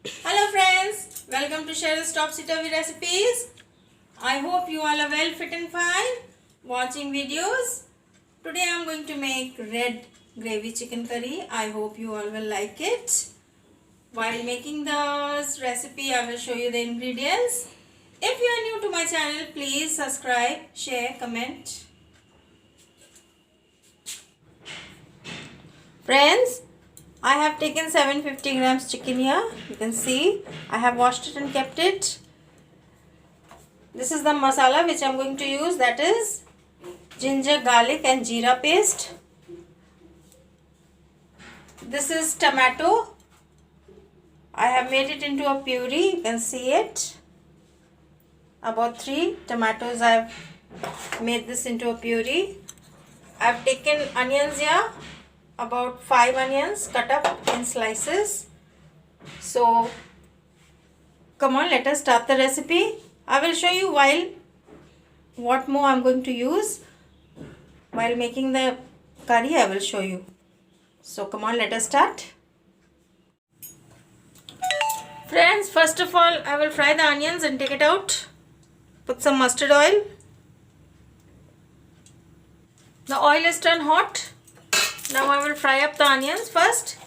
Hello friends, welcome to Cheryl's Topsy Turvy Recipes. I hope you all are well, fit and fine, watching videos. Today I am going to make red gravy chicken curry. I hope you all will like it. While making this recipe, I will show you the ingredients. If you are new to my channel, please subscribe, share, comment. Friends, I have taken 750 grams chicken here. You can see I have washed it and kept it. This is the masala which I am going to use, that is ginger, garlic and jeera paste. This is tomato. I have made it into a puree. You can see it. About 3 tomatoes I have made this into a puree. I have taken onions here. About 5 onions cut up in slices. So come on, let us start the recipe. I will show you what more I am going to use. While making the curry, I will show you. So come on, let us start. Friends, first of all, I will fry the onions and take it out. Put some mustard oil. The oil is turned hot. Now I will fry up the onions first.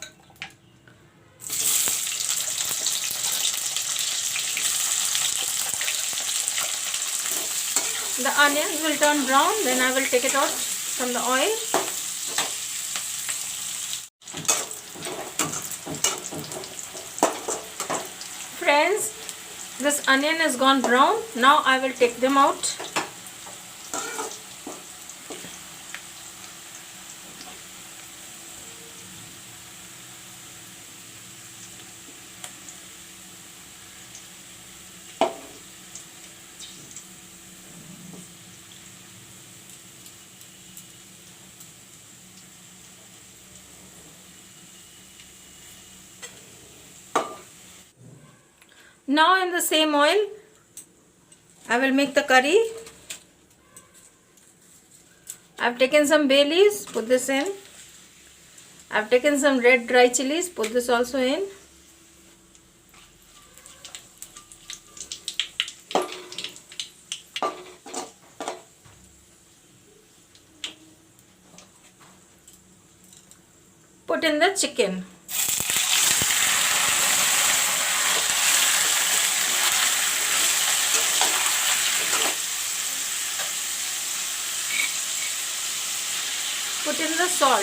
The onions will turn brown, then I will take it out from the oil. Friends, this onion has gone brown. Now I will take them out. Now in the same oil, I will make the curry. I have taken some bay leaves, put this in. I have taken some red dry chilies, put this also in. Put in the chicken. Put in the salt.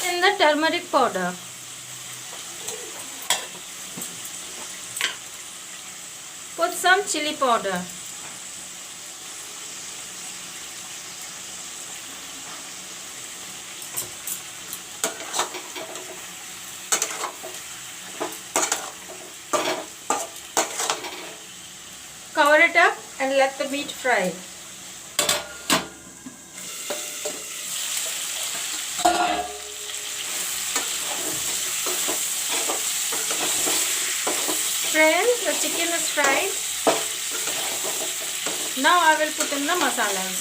In the turmeric powder. Put some chili powder. Cover it up and let the meat fry. Friends, the chicken is fried. Now I will put in the masalas.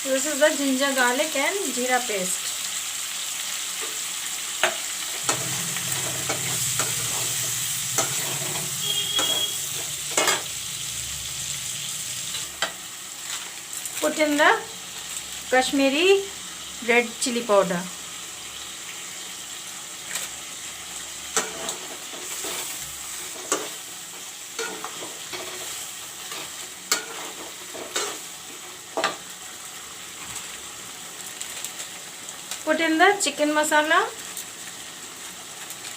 This is the ginger, garlic and jeera paste. Put in the Kashmiri red chili powder. Put in the chicken masala.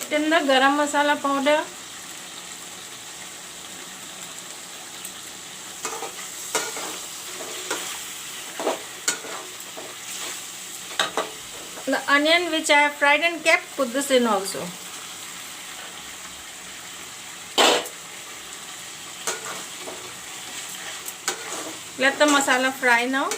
Put in the garam masala powder. The onion which I have fried and kept, put this in also. Let the masala fry now.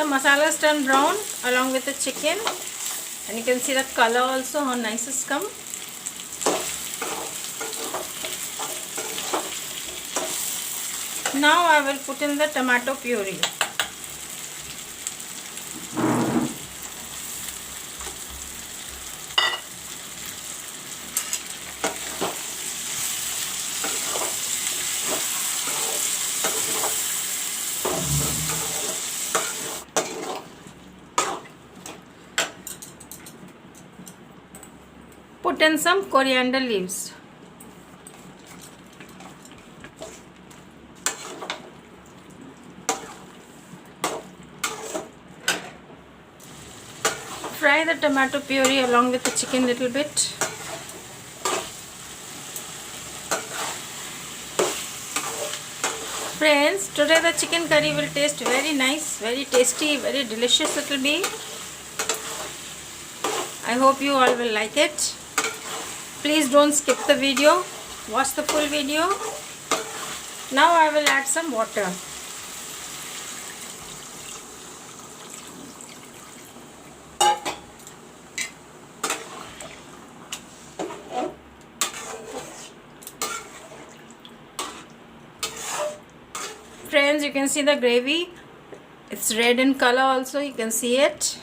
masala is turned brown along with the chicken, and you can see the color also how nice it's come. Now I will put in the tomato puree. Put in some coriander leaves. Fry the tomato puree along with the chicken little bit. Friends, today the chicken curry will taste very nice, very tasty, very delicious it will be. I hope you all will like it. Please don't skip the video. Watch the full video. Now I will add some water. Friends, you can see the gravy. It's red in color also. You can see it.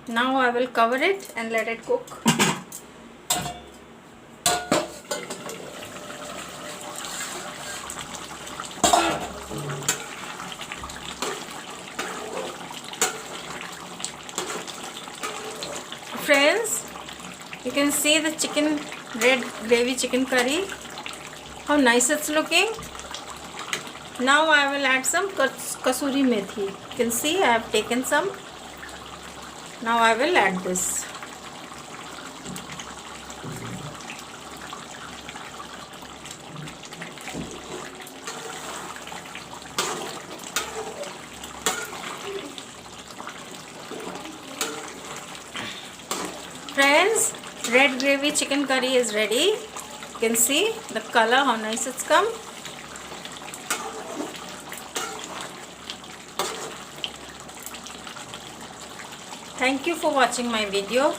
Now I will cover it and let it cook. Friends, you can see the chicken, red gravy chicken curry. How nice it's looking. Now I will add some kasuri methi. You can see I have taken some. Now I will add this. Friends, red gravy chicken curry is ready. You can see the color, how nice it's come. Thank you for watching my video.